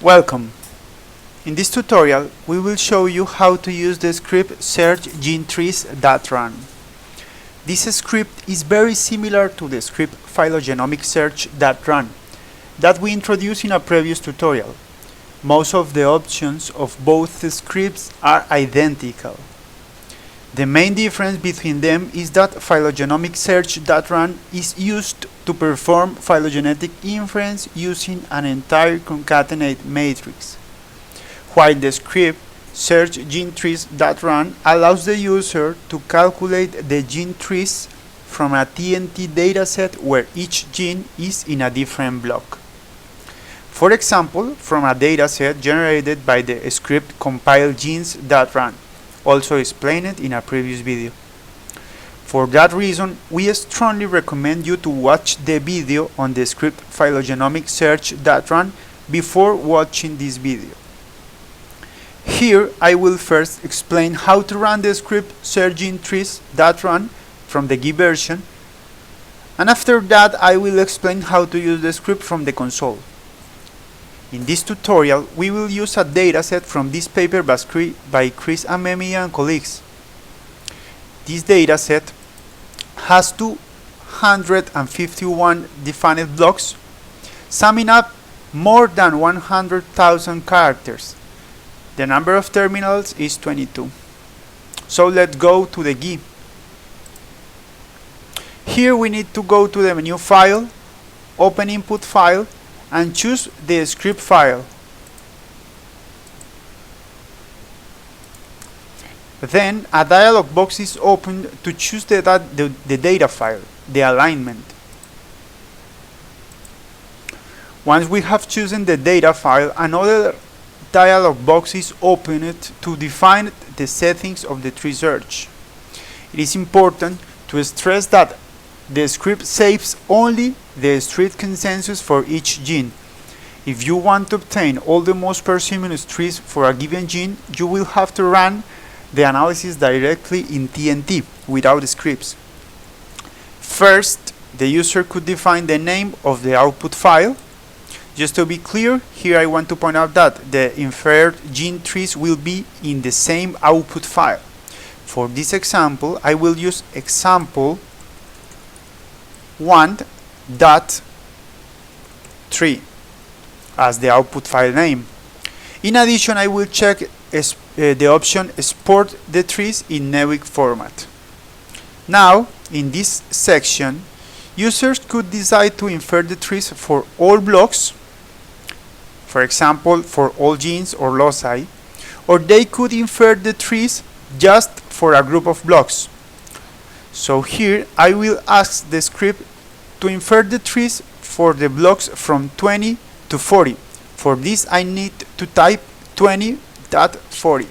Welcome. In this tutorial, we will show you how to use the script SearchGeneTrees.run. This script is very similar to the script phylogenomic search.run that we introduced in a previous tutorial. Most of the options of both scripts are identical. The main difference between them is that phylogenomic search.run is used to perform phylogenetic inference using an entire concatenate matrix, while the script SearchGeneTrees.run allows the user to calculate the gene trees from a TNT dataset where each gene is in a different block. For example, from a dataset generated by the script compilegenes.run, also explained in a previous video. For that reason, we strongly recommend you to watch the video on the script phylogenomic search.run before watching this video. Here, I will first explain how to run the script SearchGeneTrees.run from the GUI version, and after that I will explain how to use the script from the console. In this tutorial, we will use a dataset from this paper by Chris Amemi and colleagues. This dataset has 251 defined blocks, summing up more than 100,000 characters. The number of terminals is 22. So let's go to the GUI. Here we need to go to the menu file, open input file, and choose the script file. Then a dialog box is opened to choose the data file, the alignment. Once we have chosen the data file, another dialog box is opened to define the settings of the tree search. It is important to stress that the script saves only the street consensus for each gene. If you want to obtain all the most parsimonious trees for a given gene, you will have to run the analysis directly in TNT without scripts. First, the user could define the name of the output file. Just to be clear, here I want to point out that the inferred gene trees will be in the same output file. For this example, I will use example1.tree as the output file name. In addition, I will check the option export the trees in NEWIC format. Now, in this section, users could decide to infer the trees for all blocks, for example, for all genes or loci, or they could infer the trees just for a group of blocks. So here I will ask the script to infer the trees for the blocks from 20 to 40. For this I need to type 20.40.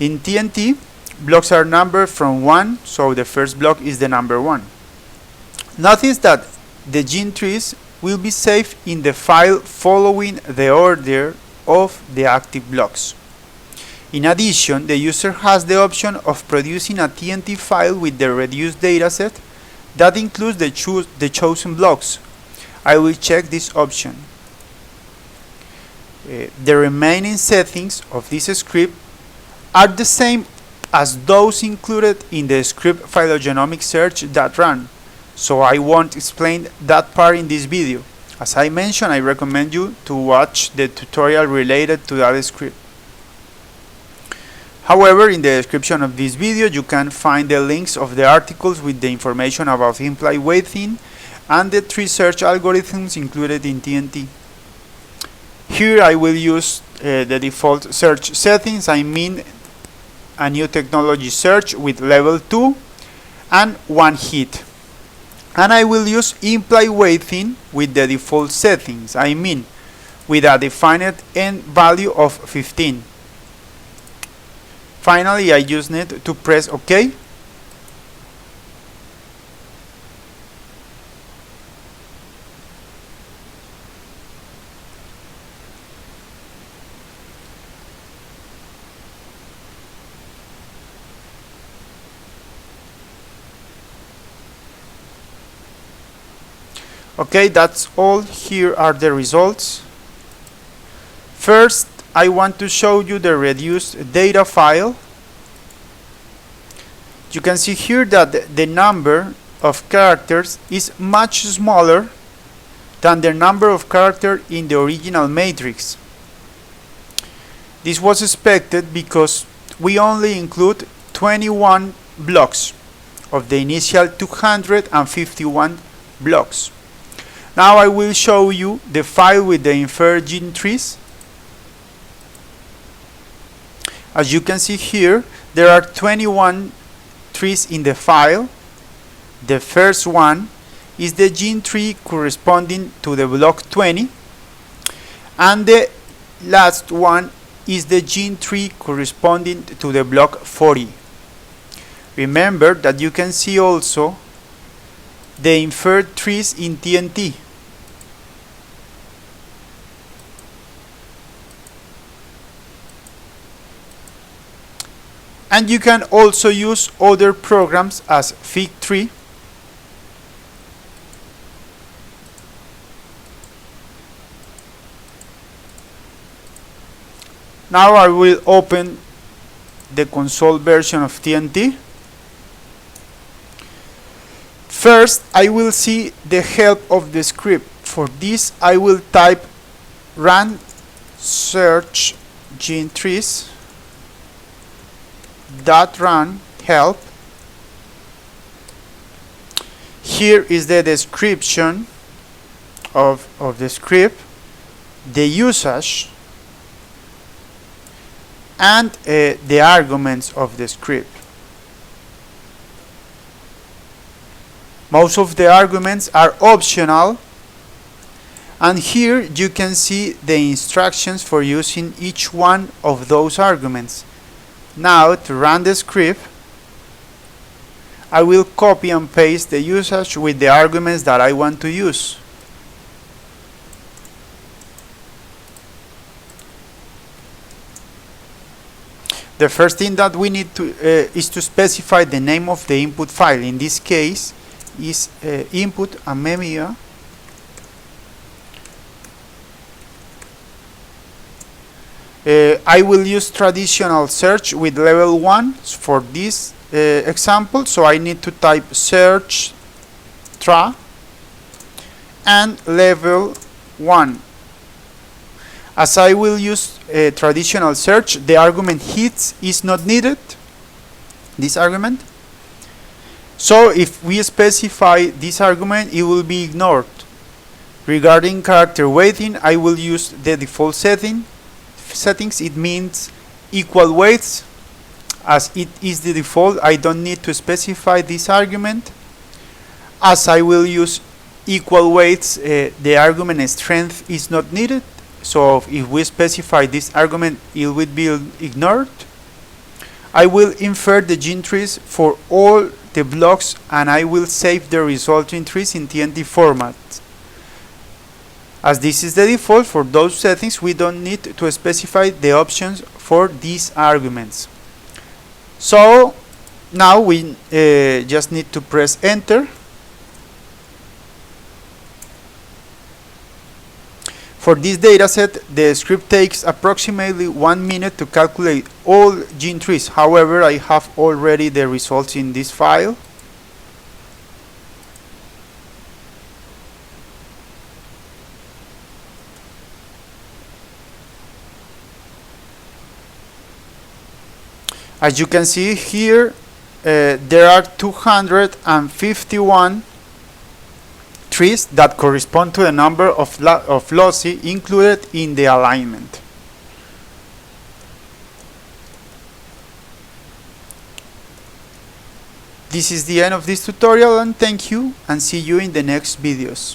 In TNT, blocks are numbered from 1, so the first block is the number 1. Notice that the gene trees will be saved in the file following the order of the active blocks. In addition, the user has the option of producing a TNT file with the reduced dataset that includes the chosen blocks. I will check this option. The remaining settings of this script are the same as those included in the script phylogenomic search.run, so I won't explain that part in this video. As I mentioned, I recommend you to watch the tutorial related to that script. However, in the description of this video you can find the links of the articles with the information about implied weighting and the tree search algorithms included in TNT. Here I will use the default search settings. I mean a new technology search with level 2 and 1 hit. And I will use implied weighting with the default settings. I mean with a defined end value of 15. Finally, I just need to press OK. Okay, that's all. Here are the results. First, I want to show you the reduced data file. You can see here that the number of characters is much smaller than the number of characters in the original matrix. This was expected because we only include 21 blocks of the initial 251 blocks. Now I will show you the file with the inferred gene trees. As you can see here, there are 21 trees in the file. The first one is the gene tree corresponding to the block 20, and the last one is the gene tree corresponding to the block 40. Remember that you can see also the inferred trees in TNT. And you can also use other programs as Fig3. Now I will open the console version of TNT. First, I will see the help of the script. For this, I will type run SearchGeneTrees.run help. Here is the description of the script, the usage, and the arguments of the script. Most of the arguments are optional, and here you can see the instructions for using each one of those arguments. Now, to run the script, I will copy and paste the usage with the arguments that I want to use. The first thing that we need to is to specify the name of the input file. In this case is input anemia. I will use traditional search with level 1 for this example, so I need to type search tra and level 1. As I will use traditional search, the argument hits is not needed, this argument. So if we specify this argument, it will be ignored. Regarding character weighting, I will use the default settings. It means equal weights. As it is the default, I don't need to specify this argument. As I will use equal weights, the argument strength is not needed. So if we specify this argument, it will be ignored. I will infer the gene trees for all the blocks, and I will save the resulting trees in TNT format. As this is the default for those settings, we don't need to specify the options for these arguments. So now we just need to press enter. For this dataset, the script takes approximately 1 minute to calculate all gene trees. However, I have already the results in this file. As you can see here, there are 251 trees that correspond to the number of loci included in the alignment. This is the end of this tutorial, and thank you, and see you in the next videos.